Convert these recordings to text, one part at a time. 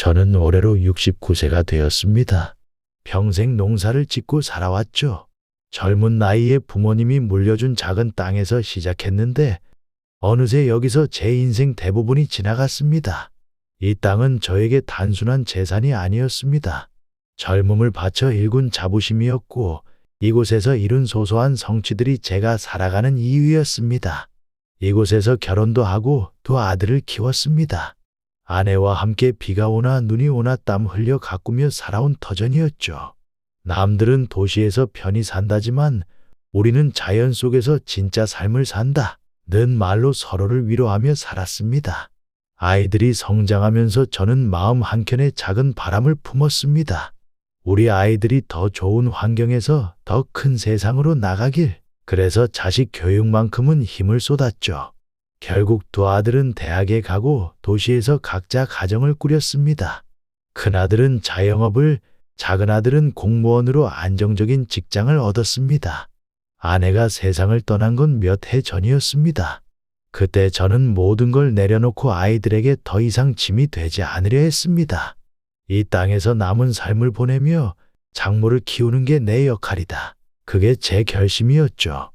저는 올해로 69세가 되었습니다. 평생 농사를 짓고 살아왔죠. 젊은 나이에 부모님이 물려준 작은 땅에서 시작했는데 어느새 여기서 제 인생 대부분이 지나갔습니다. 이 땅은 저에게 단순한 재산이 아니었습니다. 젊음을 바쳐 일군 자부심이었고 이곳에서 이룬 소소한 성취들이 제가 살아가는 이유였습니다. 이곳에서 결혼도 하고 두 아들을 키웠습니다. 아내와 함께 비가 오나 눈이 오나 땀 흘려 가꾸며 살아온 터전이었죠. 남들은 도시에서 편히 산다지만 우리는 자연 속에서 진짜 삶을 산다 는 말로 서로를 위로하며 살았습니다. 아이들이 성장하면서 저는 마음 한켠에 작은 바람을 품었습니다. 우리 아이들이 더 좋은 환경에서 더 큰 세상으로 나가길. 그래서 자식 교육만큼은 힘을 쏟았죠. 결국 두 아들은 대학에 가고 도시에서 각자 가정을 꾸렸습니다. 큰아들은 자영업을, 작은아들은 공무원으로 안정적인 직장을 얻었습니다. 아내가 세상을 떠난 건 몇 해 전이었습니다. 그때 저는 모든 걸 내려놓고 아이들에게 더 이상 짐이 되지 않으려 했습니다. 이 땅에서 남은 삶을 보내며 작물을 키우는 게 내 역할이다. 그게 제 결심이었죠.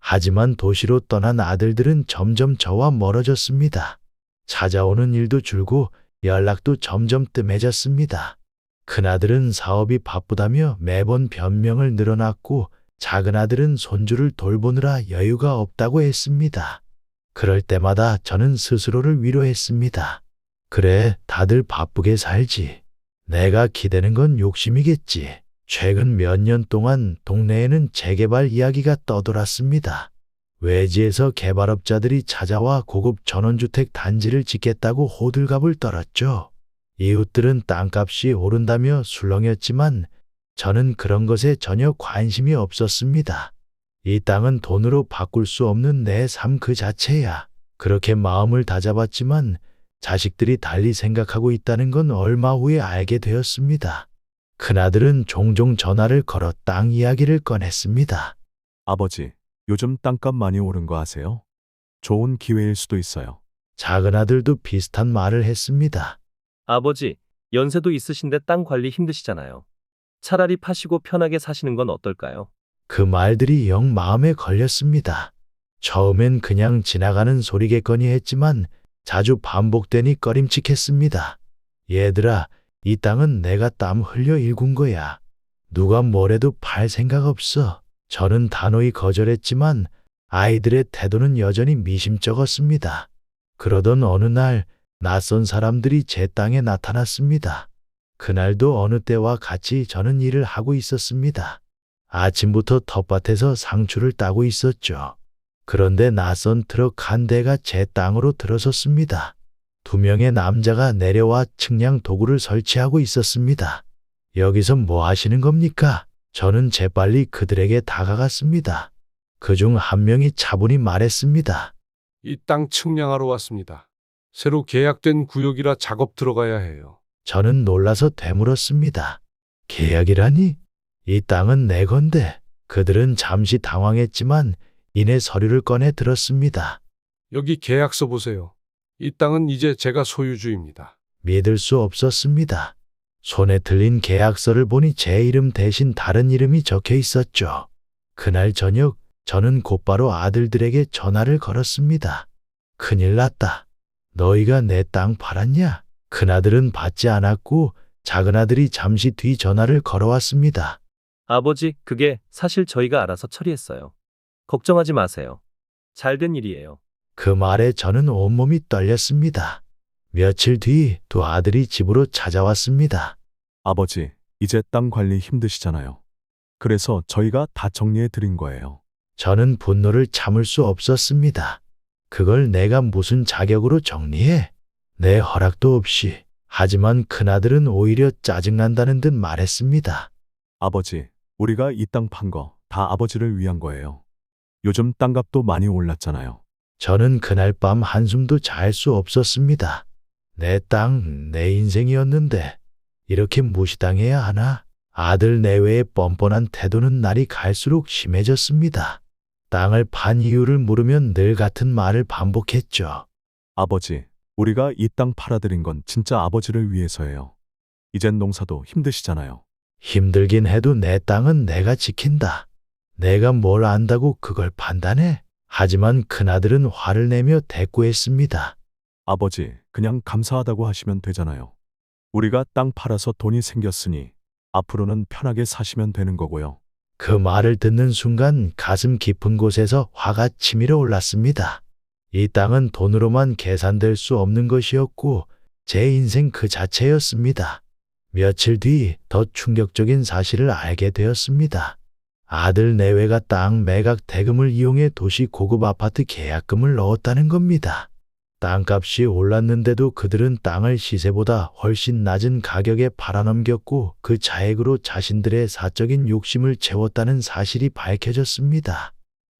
하지만 도시로 떠난 아들들은 점점 저와 멀어졌습니다. 찾아오는 일도 줄고 연락도 점점 뜸해졌습니다. 큰아들은 사업이 바쁘다며 매번 변명을 늘어놨고 작은아들은 손주를 돌보느라 여유가 없다고 했습니다. 그럴 때마다 저는 스스로를 위로했습니다. 그래, 다들 바쁘게 살지. 내가 기대는 건 욕심이겠지. 최근 몇 년 동안 동네에는 재개발 이야기가 떠돌았습니다. 외지에서 개발업자들이 찾아와 고급 전원주택 단지를 짓겠다고 호들갑을 떨었죠. 이웃들은 땅값이 오른다며 술렁였지만 저는 그런 것에 전혀 관심이 없었습니다. 이 땅은 돈으로 바꿀 수 없는 내 삶 그 자체야. 그렇게 마음을 다잡았지만 자식들이 달리 생각하고 있다는 건 얼마 후에 알게 되었습니다. 큰아들은 종종 전화를 걸어 땅 이야기를 꺼냈습니다. 아버지, 요즘 땅값 많이 오른 거 아세요? 좋은 기회일 수도 있어요. 작은아들도 비슷한 말을 했습니다. 아버지, 연세도 있으신데 땅 관리 힘드시잖아요. 차라리 파시고 편하게 사시는 건 어떨까요? 그 말들이 영 마음에 걸렸습니다. 처음엔 그냥 지나가는 소리겠거니 했지만 자주 반복되니 꺼림칙했습니다. 얘들아, 이 땅은 내가 땀 흘려 일군 거야. 누가 뭐래도 팔 생각 없어. 저는 단호히 거절했지만 아이들의 태도는 여전히 미심쩍었습니다. 그러던 어느 날 낯선 사람들이 제 땅에 나타났습니다. 그날도 어느 때와 같이 저는 일을 하고 있었습니다. 아침부터 텃밭에서 상추를 따고 있었죠. 그런데 낯선 트럭 한 대가 제 땅으로 들어섰습니다. 2명의 남자가 내려와 측량 도구를 설치하고 있었습니다. 여기서 뭐 하시는 겁니까? 저는 재빨리 그들에게 다가갔습니다. 그중 한 명이 차분히 말했습니다. 이 땅 측량하러 왔습니다. 새로 계약된 구역이라 작업 들어가야 해요. 저는 놀라서 되물었습니다. 계약이라니? 이 땅은 내 건데. 그들은 잠시 당황했지만 이내 서류를 꺼내 들었습니다. 여기 계약서 보세요. 이 땅은 이제 제가 소유주입니다. 믿을 수 없었습니다. 손에 들린 계약서를 보니 제 이름 대신 다른 이름이 적혀 있었죠. 그날 저녁 저는 곧바로 아들들에게 전화를 걸었습니다. 큰일 났다. 너희가 내 땅 팔았냐? 큰아들은 받지 않았고 작은아들이 잠시 뒤 전화를 걸어왔습니다. 아버지, 그게 사실 저희가 알아서 처리했어요. 걱정하지 마세요. 잘된 일이에요. 그 말에 저는 온몸이 떨렸습니다. 며칠 뒤 두 아들이 집으로 찾아왔습니다. 아버지, 이제 땅 관리 힘드시잖아요. 그래서 저희가 다 정리해 드린 거예요. 저는 분노를 참을 수 없었습니다. 그걸 내가 무슨 자격으로 정리해? 내 허락도 없이. 하지만 큰아들은 오히려 짜증난다는 듯 말했습니다. 아버지, 우리가 이 땅 판 거 다 아버지를 위한 거예요. 요즘 땅값도 많이 올랐잖아요. 저는 그날 밤 한숨도 잘 수 없었습니다. 내 땅, 내 인생이었는데 이렇게 무시당해야 하나? 아들 내외의 뻔뻔한 태도는 날이 갈수록 심해졌습니다. 땅을 판 이유를 물으면 늘 같은 말을 반복했죠. 아버지, 우리가 이 땅 팔아드린 건 진짜 아버지를 위해서예요. 이젠 농사도 힘드시잖아요. 힘들긴 해도 내 땅은 내가 지킨다. 내가 뭘 안다고 그걸 판단해? 하지만 큰아들은 화를 내며 대꾸했습니다. 아버지, 그냥 감사하다고 하시면 되잖아요. 우리가 땅 팔아서 돈이 생겼으니 앞으로는 편하게 사시면 되는 거고요. 그 말을 듣는 순간 가슴 깊은 곳에서 화가 치밀어 올랐습니다. 이 땅은 돈으로만 계산될 수 없는 것이었고 제 인생 그 자체였습니다. 며칠 뒤 더 충격적인 사실을 알게 되었습니다. 아들 내외가 땅 매각 대금을 이용해 도시 고급 아파트 계약금을 넣었다는 겁니다. 땅값이 올랐는데도 그들은 땅을 시세보다 훨씬 낮은 가격에 팔아넘겼고 그 차액으로 자신들의 사적인 욕심을 채웠다는 사실이 밝혀졌습니다.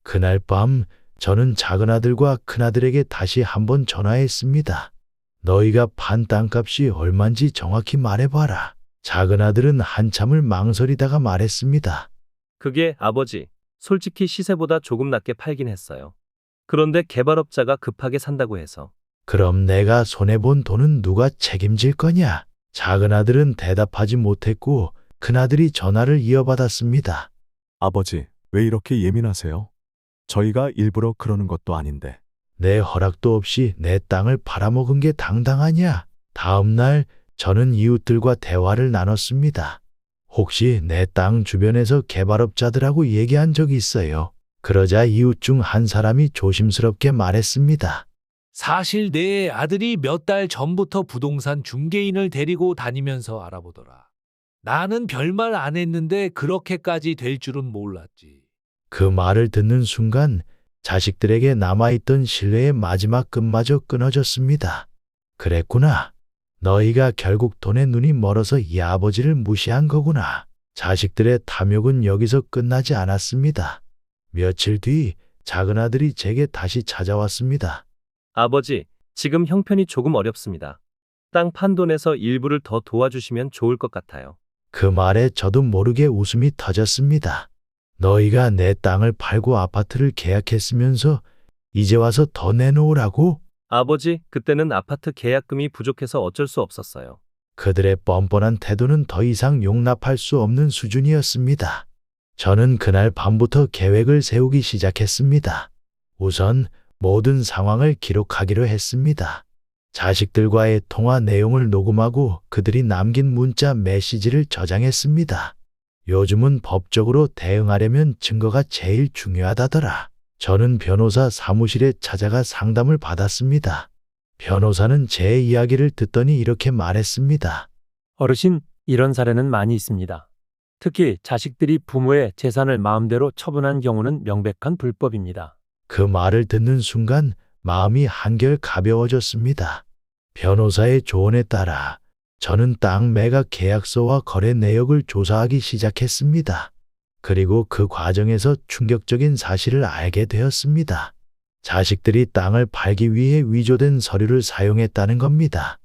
그날 밤 저는 작은아들과 큰아들에게 다시 한번 전화했습니다. 너희가 판 땅값이 얼만지 정확히 말해봐라. 작은아들은 한참을 망설이다가 말했습니다. 그게 아버지, 솔직히 시세보다 조금 낮게 팔긴 했어요. 그런데 개발업자가 급하게 산다고 해서. 그럼 내가 손해본 돈은 누가 책임질 거냐? 작은아들은 대답하지 못했고 큰아들이 전화를 이어받았습니다. 아버지, 왜 이렇게 예민하세요? 저희가 일부러 그러는 것도 아닌데. 내 허락도 없이 내 땅을 팔아먹은 게 당당하냐? 다음 날 저는 이웃들과 대화를 나눴습니다. 혹시 내 땅 주변에서 개발업자들하고 얘기한 적이 있어요? 그러자 이웃 중 한 사람이 조심스럽게 말했습니다. 사실 내 아들이 몇 달 전부터 부동산 중개인을 데리고 다니면서 알아보더라. 나는 별말 안 했는데 그렇게까지 될 줄은 몰랐지. 그 말을 듣는 순간 자식들에게 남아있던 신뢰의 마지막 끈마저 끊어졌습니다. 그랬구나. 너희가 결국 돈에 눈이 멀어서 이 아버지를 무시한 거구나. 자식들의 탐욕은 여기서 끝나지 않았습니다. 며칠 뒤 작은아들이 제게 다시 찾아왔습니다. 아버지, 지금 형편이 조금 어렵습니다. 땅 판 돈에서 일부를 더 도와주시면 좋을 것 같아요. 그 말에 저도 모르게 웃음이 터졌습니다. 너희가 내 땅을 팔고 아파트를 계약했으면서 이제 와서 더 내놓으라고? 아버지, 그때는 아파트 계약금이 부족해서 어쩔 수 없었어요. 그들의 뻔뻔한 태도는 더 이상 용납할 수 없는 수준이었습니다. 저는 그날 밤부터 계획을 세우기 시작했습니다. 우선 모든 상황을 기록하기로 했습니다. 자식들과의 통화 내용을 녹음하고 그들이 남긴 문자 메시지를 저장했습니다. 요즘은 법적으로 대응하려면 증거가 제일 중요하다더라. 저는 변호사 사무실에 찾아가 상담을 받았습니다. 변호사는 제 이야기를 듣더니 이렇게 말했습니다. 어르신, 이런 사례는 많이 있습니다. 특히 자식들이 부모의 재산을 마음대로 처분한 경우는 명백한 불법입니다. 그 말을 듣는 순간 마음이 한결 가벼워졌습니다. 변호사의 조언에 따라 저는 땅 매각 계약서와 거래 내역을 조사하기 시작했습니다. 그리고 그 과정에서 충격적인 사실을 알게 되었습니다. 자식들이 땅을 팔기 위해 위조된 서류를 사용했다는 겁니다.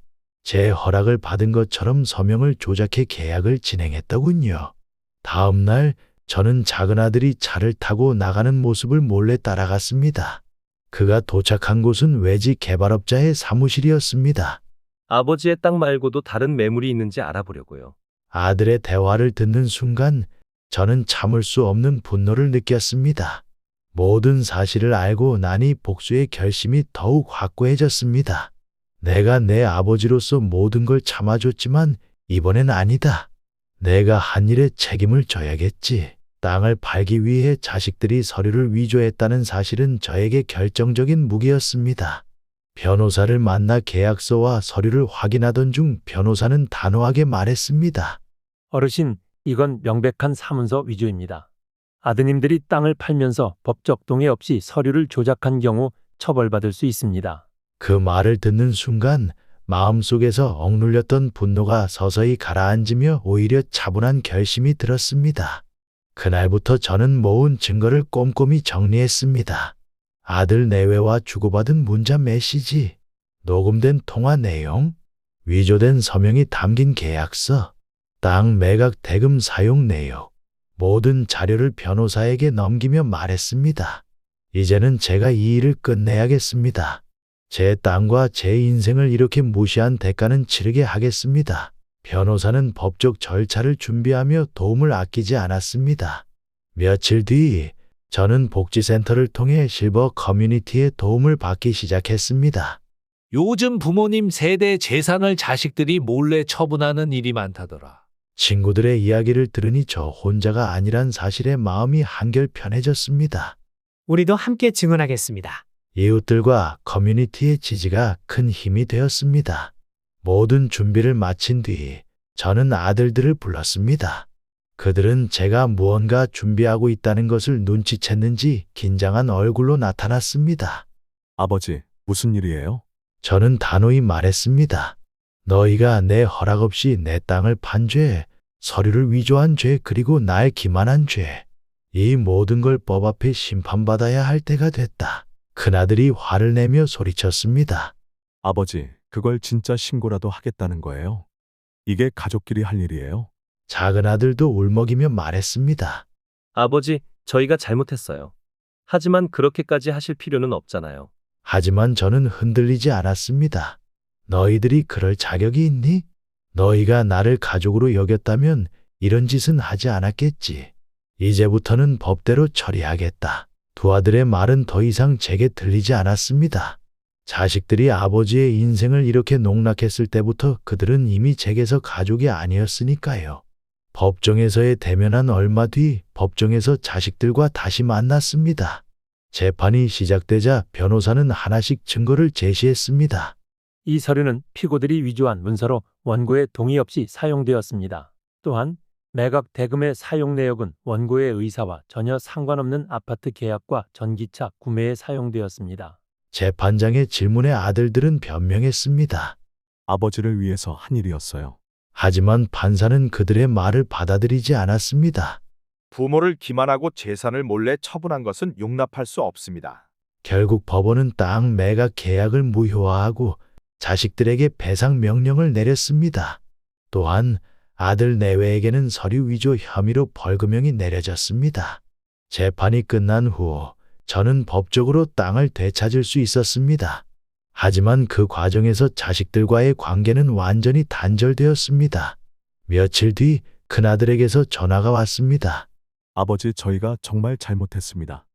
제 허락을 받은 것처럼 서명을 조작해 계약을 진행했더군요. 다음 날 저는 작은아들이 차를 타고 나가는 모습을 몰래 따라갔습니다. 그가 도착한 곳은 외지 개발업자의 사무실이었습니다. 아버지의 땅 말고도 다른 매물이 있는지 알아보려고요. 아들의 대화를 듣는 순간 저는 참을 수 없는 분노를 느꼈습니다. 모든 사실을 알고 나니 복수의 결심이 더욱 확고해졌습니다. 내가 내 아버지로서 모든 걸 참아줬지만 이번엔 아니다. 내가 한 일에 책임을 져야겠지. 땅을 팔기 위해 자식들이 서류를 위조했다는 사실은 저에게 결정적인 무기였습니다. 변호사를 만나 계약서와 서류를 확인하던 중 변호사는 단호하게 말했습니다. 어르신, 이건 명백한 사문서 위조입니다. 아드님들이 땅을 팔면서 법적 동의 없이 서류를 조작한 경우 처벌받을 수 있습니다. 그 말을 듣는 순간 마음속에서 억눌렸던 분노가 서서히 가라앉으며 오히려 차분한 결심이 들었습니다. 그날부터 저는 모은 증거를 꼼꼼히 정리했습니다. 아들 내외와 주고받은 문자 메시지, 녹음된 통화 내용, 위조된 서명이 담긴 계약서, 땅 매각 대금 사용 내역, 모든 자료를 변호사에게 넘기며 말했습니다. 이제는 제가 이 일을 끝내야겠습니다. 제 땅과 제 인생을 이렇게 무시한 대가는 치르게 하겠습니다. 변호사는 법적 절차를 준비하며 도움을 아끼지 않았습니다. 며칠 뒤 저는 복지센터를 통해 실버 커뮤니티의 도움을 받기 시작했습니다. 요즘 부모님 세대 재산을 자식들이 몰래 처분하는 일이 많다더라. 친구들의 이야기를 들으니 저 혼자가 아니란 사실에 마음이 한결 편해졌습니다. 우리도 함께 증언하겠습니다. 이웃들과 커뮤니티의 지지가 큰 힘이 되었습니다. 모든 준비를 마친 뒤 저는 아들들을 불렀습니다. 그들은 제가 무언가 준비하고 있다는 것을 눈치챘는지 긴장한 얼굴로 나타났습니다. 아버지, 무슨 일이에요? 저는 단호히 말했습니다. 너희가 내 허락 없이 내 땅을 판 죄, 서류를 위조한 죄, 그리고 날 기만한 죄, 이 모든 걸 법 앞에 심판받아야 할 때가 됐다. 큰아들이 화를 내며 소리쳤습니다. 아버지, 그걸 진짜 신고라도 하겠다는 거예요? 이게 가족끼리 할 일이에요? 작은 아들도 울먹이며 말했습니다. 아버지, 저희가 잘못했어요. 하지만 그렇게까지 하실 필요는 없잖아요. 하지만 저는 흔들리지 않았습니다. 너희들이 그럴 자격이 있니? 너희가 나를 가족으로 여겼다면 이런 짓은 하지 않았겠지. 이제부터는 법대로 처리하겠다. 두 아들의 말은 더 이상 제게 들리지 않았습니다. 자식들이 아버지의 인생을 이렇게 농락했을 때부터 그들은 이미 제게서 가족이 아니었으니까요. 법정에서의 대면한 얼마 뒤 법정에서 자식들과 다시 만났습니다. 재판이 시작되자 변호사는 하나씩 증거를 제시했습니다. 이 서류는 피고들이 위조한 문서로 원고의 동의 없이 사용되었습니다. 또한 매각 대금의 사용 내역은 원고의 의사와 전혀 상관없는 아파트 계약과 전기차 구매에 사용되었습니다. 재판장의 질문에 아들들은 변명했습니다. 아버지를 위해서 한 일이었어요. 하지만 판사는 그들의 말을 받아들이지 않았습니다. 부모를 기만하고 재산을 몰래 처분한 것은 용납할 수 없습니다. 결국 법원은 땅 매각 계약을 무효화하고 자식들에게 배상 명령을 내렸습니다. 또한 아들 내외에게는 서류 위조 혐의로 벌금형이 내려졌습니다. 재판이 끝난 후 저는 법적으로 땅을 되찾을 수 있었습니다. 하지만 그 과정에서 자식들과의 관계는 완전히 단절되었습니다. 며칠 뒤 큰아들에게서 전화가 왔습니다. 아버지, 저희가 정말 잘못했습니다.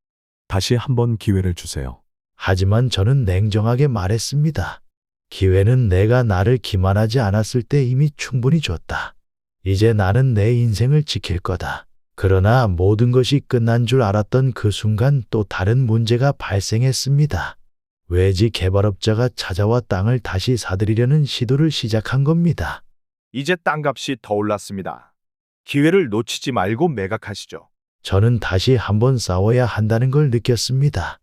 다시 한번 기회를 주세요. 하지만 저는 냉정하게 말했습니다. 기회는 내가 나를 기만하지 않았을 때 이미 충분히 줬다. 이제 나는 내 인생을 지킬 거다. 그러나 모든 것이 끝난 줄 알았던 그 순간 또 다른 문제가 발생했습니다. 외지 개발업자가 찾아와 땅을 다시 사들이려는 시도를 시작한 겁니다. 이제 땅값이 더 올랐습니다. 기회를 놓치지 말고 매각하시죠. 저는 다시 한번 싸워야 한다는 걸 느꼈습니다.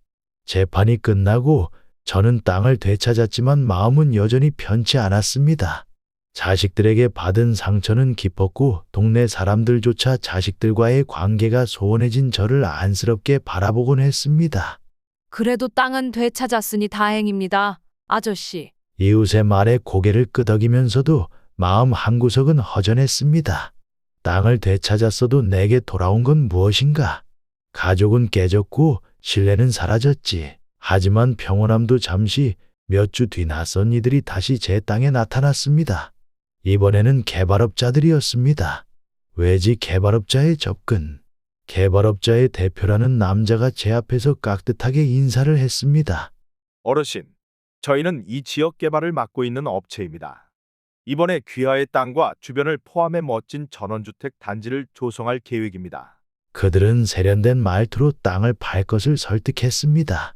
재판이 끝나고 저는 땅을 되찾았지만 마음은 여전히 편치 않았습니다. 자식들에게 받은 상처는 깊었고 동네 사람들조차 자식들과의 관계가 소원해진 저를 안쓰럽게 바라보곤 했습니다. 그래도 땅은 되찾았으니 다행입니다, 아저씨. 이웃의 말에 고개를 끄덕이면서도 마음 한구석은 허전했습니다. 땅을 되찾았어도 내게 돌아온 건 무엇인가? 가족은 깨졌고 신뢰는 사라졌지. 하지만 평온함도 잠시, 몇 주 뒤 낯선 이들이 다시 제 땅에 나타났습니다. 이번에는 개발업자들이었습니다. 외지 개발업자의 접근. 개발업자의 대표라는 남자가 제 앞에서 깍듯하게 인사를 했습니다. 어르신, 저희는 이 지역 개발을 맡고 있는 업체입니다. 이번에 귀하의 땅과 주변을 포함해 멋진 전원주택 단지를 조성할 계획입니다. 그들은 세련된 말투로 땅을 팔 것을 설득했습니다.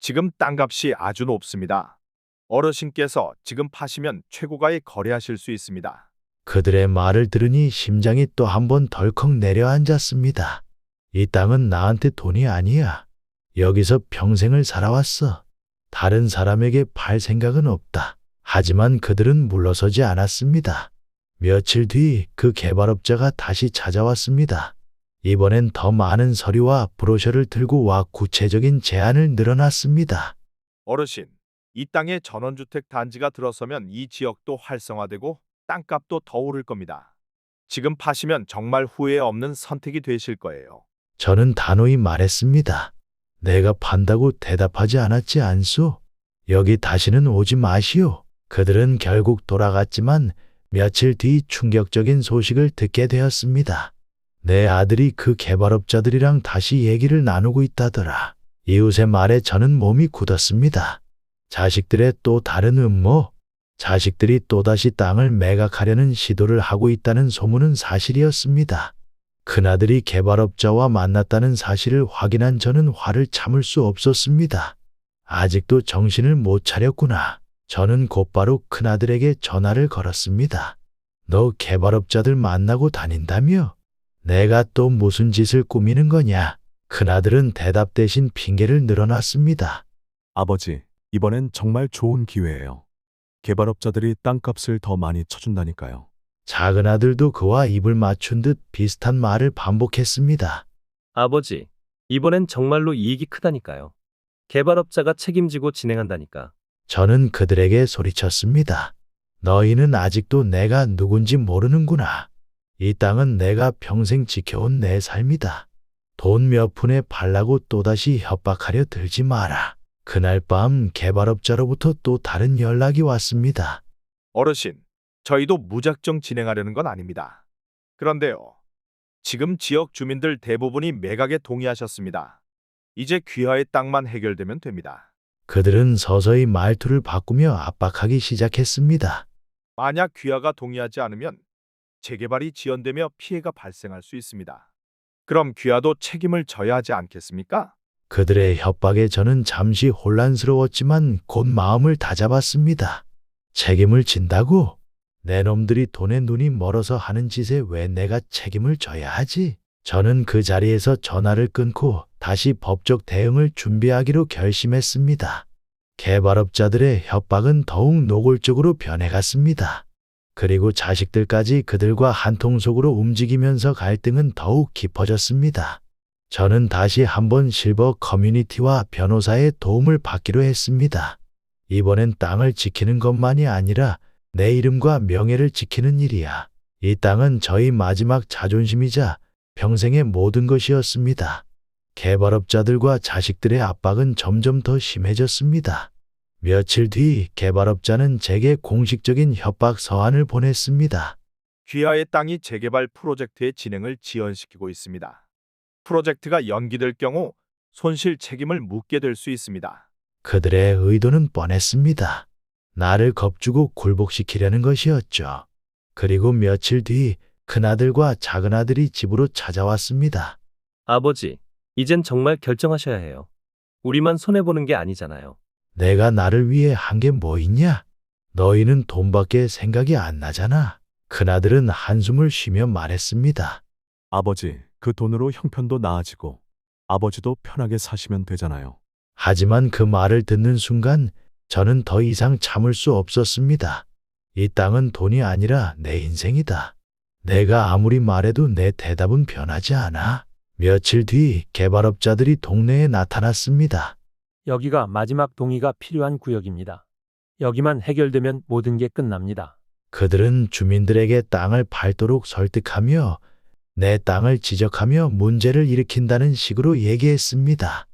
지금 땅값이 아주 높습니다. 어르신께서 지금 파시면 최고가에 거래하실 수 있습니다. 그들의 말을 들으니 심장이 또 한 번 덜컥 내려앉았습니다. 이 땅은 나한테 돈이 아니야. 여기서 평생을 살아왔어. 다른 사람에게 팔 생각은 없다. 하지만 그들은 물러서지 않았습니다. 며칠 뒤 그 개발업자가 다시 찾아왔습니다. 이번엔 더 많은 서류와 브로셔를 들고 와 구체적인 제안을 늘어놨습니다. 어르신, 이 땅에 전원주택 단지가 들어서면 이 지역도 활성화되고 땅값도 더 오를 겁니다. 지금 파시면 정말 후회 없는 선택이 되실 거예요. 저는 단호히 말했습니다. 내가 판다고 대답하지 않았지 않소? 여기 다시는 오지 마시오. 그들은 결국 돌아갔지만 며칠 뒤 충격적인 소식을 듣게 되었습니다. 내 아들이 그 개발업자들이랑 다시 얘기를 나누고 있다더라. 이웃의 말에 저는 몸이 굳었습니다. 자식들의 또 다른 음모, 자식들이 또다시 땅을 매각하려는 시도를 하고 있다는 소문은 사실이었습니다. 큰아들이 개발업자와 만났다는 사실을 확인한 저는 화를 참을 수 없었습니다. 아직도 정신을 못 차렸구나. 저는 곧바로 큰아들에게 전화를 걸었습니다. 너 개발업자들 만나고 다닌다며? 내가 또 무슨 짓을 꾸미는 거냐? 큰아들은 대답 대신 핑계를 늘어놨습니다. 아버지, 이번엔 정말 좋은 기회예요. 개발업자들이 땅값을 더 많이 쳐준다니까요. 작은 아들도 그와 입을 맞춘 듯 비슷한 말을 반복했습니다. 아버지, 이번엔 정말로 이익이 크다니까요. 개발업자가 책임지고 진행한다니까. 저는 그들에게 소리쳤습니다. 너희는 아직도 내가 누군지 모르는구나. 이 땅은 내가 평생 지켜온 내 삶이다. 돈 몇 푼에 팔라고 또다시 협박하려 들지 마라. 그날 밤 개발업자로부터 또 다른 연락이 왔습니다. 어르신, 저희도 무작정 진행하려는 건 아닙니다. 그런데요, 지금 지역 주민들 대부분이 매각에 동의하셨습니다. 이제 귀하의 땅만 해결되면 됩니다. 그들은 서서히 말투를 바꾸며 압박하기 시작했습니다. 만약 귀하가 동의하지 않으면 재개발이 지연되며 피해가 발생할 수 있습니다. 그럼 귀하도 책임을 져야 하지 않겠습니까? 그들의 협박에 저는 잠시 혼란스러웠지만 곧 마음을 다잡았습니다. 책임을 진다고? 내 놈들이 돈에 눈이 멀어서 하는 짓에 왜 내가 책임을 져야 하지? 저는 그 자리에서 전화를 끊고 다시 법적 대응을 준비하기로 결심했습니다. 개발업자들의 협박은 더욱 노골적으로 변해갔습니다. 그리고 자식들까지 그들과 한통속으로 움직이면서 갈등은 더욱 깊어졌습니다. 저는 다시 한번 실버 커뮤니티와 변호사의 도움을 받기로 했습니다. 이번엔 땅을 지키는 것만이 아니라 내 이름과 명예를 지키는 일이야. 이 땅은 저희 마지막 자존심이자 평생의 모든 것이었습니다. 개발업자들과 자식들의 압박은 점점 더 심해졌습니다. 며칠 뒤 개발업자는 제게 공식적인 협박 서한을 보냈습니다. 귀하의 땅이 재개발 프로젝트의 진행을 지연시키고 있습니다. 프로젝트가 연기될 경우 손실 책임을 묻게 될 수 있습니다. 그들의 의도는 뻔했습니다. 나를 겁주고 굴복시키려는 것이었죠. 그리고 며칠 뒤 큰아들과 작은아들이 집으로 찾아왔습니다. 아버지, 이젠 정말 결정하셔야 해요. 우리만 손해보는 게 아니잖아요. 내가 나를 위해 한 게 뭐 있냐? 너희는 돈밖에 생각이 안 나잖아. 큰아들은 한숨을 쉬며 말했습니다. 아버지, 그 돈으로 형편도 나아지고 아버지도 편하게 사시면 되잖아요. 하지만 그 말을 듣는 순간 저는 더 이상 참을 수 없었습니다. 이 땅은 돈이 아니라 내 인생이다. 내가 아무리 말해도 내 대답은 변하지 않아. 며칠 뒤 개발업자들이 동네에 나타났습니다. 여기가 마지막 동의가 필요한 구역입니다. 여기만 해결되면 모든 게 끝납니다. 그들은 주민들에게 땅을 팔도록 설득하며 내 땅을 지적하며 문제를 일으킨다는 식으로 얘기했습니다.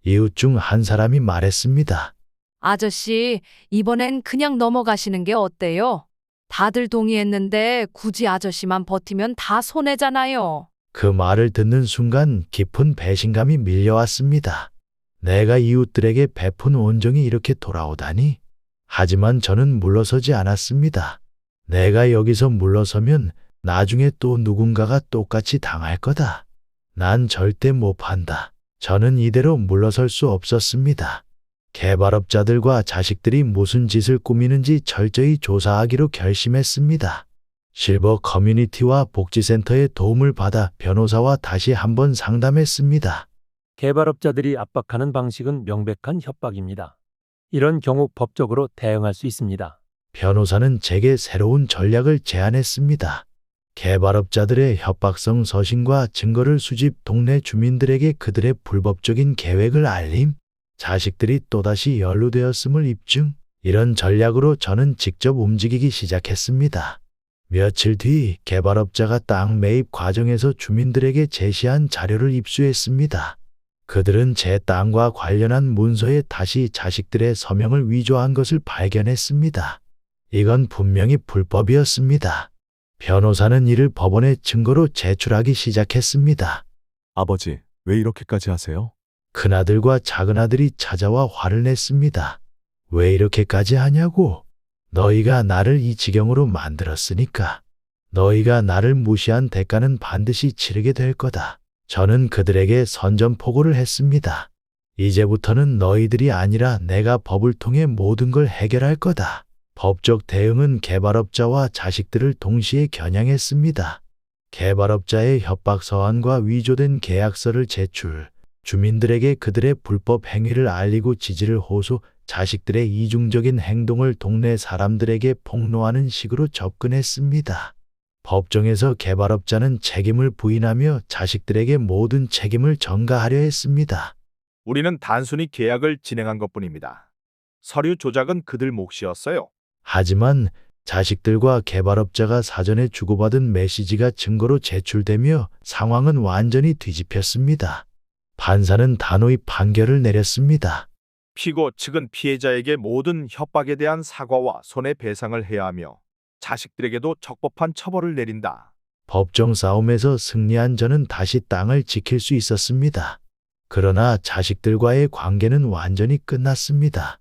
이웃 중 한 사람이 말했습니다. 아저씨, 이번엔 그냥 넘어가시는 게 어때요? 다들 동의했는데 굳이 아저씨만 버티면 다 손해잖아요. 그 말을 듣는 순간 깊은 배신감이 밀려왔습니다. 내가 이웃들에게 베푼 온정이 이렇게 돌아오다니. 하지만 저는 물러서지 않았습니다. 내가 여기서 물러서면 나중에 또 누군가가 똑같이 당할 거다. 난 절대 못 판다. 저는 이대로 물러설 수 없었습니다. 개발업자들과 자식들이 무슨 짓을 꾸미는지 철저히 조사하기로 결심했습니다. 실버 커뮤니티와 복지센터의 도움을 받아 변호사와 다시 한번 상담했습니다. 개발업자들이 압박하는 방식은 명백한 협박입니다. 이런 경우 법적으로 대응할 수 있습니다. 변호사는 제게 새로운 전략을 제안했습니다. 개발업자들의 협박성 서신과 증거를 수집, 동네 주민들에게 그들의 불법적인 계획을 알림, 자식들이 또다시 연루되었음을 입증, 이런 전략으로 저는 직접 움직이기 시작했습니다. 며칠 뒤 개발업자가 땅 매입 과정에서 주민들에게 제시한 자료를 입수했습니다. 그들은 제 땅과 관련한 문서에 다시 자식들의 서명을 위조한 것을 발견했습니다. 이건 분명히 불법이었습니다. 변호사는 이를 법원에 증거로 제출하기 시작했습니다. 아버지, 왜 이렇게까지 하세요? 큰아들과 작은아들이 찾아와 화를 냈습니다. 왜 이렇게까지 하냐고? 너희가 나를 이 지경으로 만들었으니까. 너희가 나를 무시한 대가는 반드시 치르게 될 거다. 저는 그들에게 선전포고를 했습니다. 이제부터는 너희들이 아니라 내가 법을 통해 모든 걸 해결할 거다. 법적 대응은 개발업자와 자식들을 동시에 겨냥했습니다. 개발업자의 협박 서한과 위조된 계약서를 제출, 주민들에게 그들의 불법 행위를 알리고 지지를 호소, 자식들의 이중적인 행동을 동네 사람들에게 폭로하는 식으로 접근했습니다. 법정에서 개발업자는 책임을 부인하며 자식들에게 모든 책임을 전가하려 했습니다. 우리는 단순히 계약을 진행한 것뿐입니다. 서류 조작은 그들 몫이었어요. 하지만 자식들과 개발업자가 사전에 주고받은 메시지가 증거로 제출되며 상황은 완전히 뒤집혔습니다. 판사는 단호히 판결을 내렸습니다. 피고 측은 피해자에게 모든 협박에 대한 사과와 손해배상을 해야 하며 자식들에게도 적법한 처벌을 내린다. 법정 싸움에서 승리한 저는 다시 땅을 지킬 수 있었습니다. 그러나 자식들과의 관계는 완전히 끝났습니다.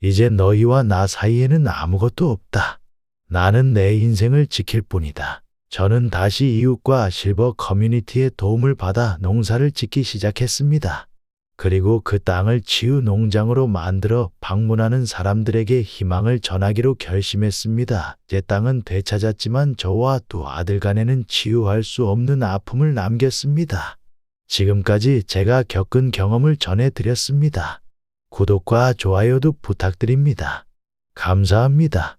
이제 너희와 나 사이에는 아무것도 없다. 나는 내 인생을 지킬 뿐이다. 저는 다시 이웃과 실버 커뮤니티의 도움을 받아 농사를 짓기 시작했습니다. 그리고 그 땅을 치유 농장으로 만들어 방문하는 사람들에게 희망을 전하기로 결심했습니다. 제 땅은 되찾았지만 저와 두 아들 간에는 치유할 수 없는 아픔을 남겼습니다. 지금까지 제가 겪은 경험을 전해드렸습니다. 구독과 좋아요도 부탁드립니다. 감사합니다.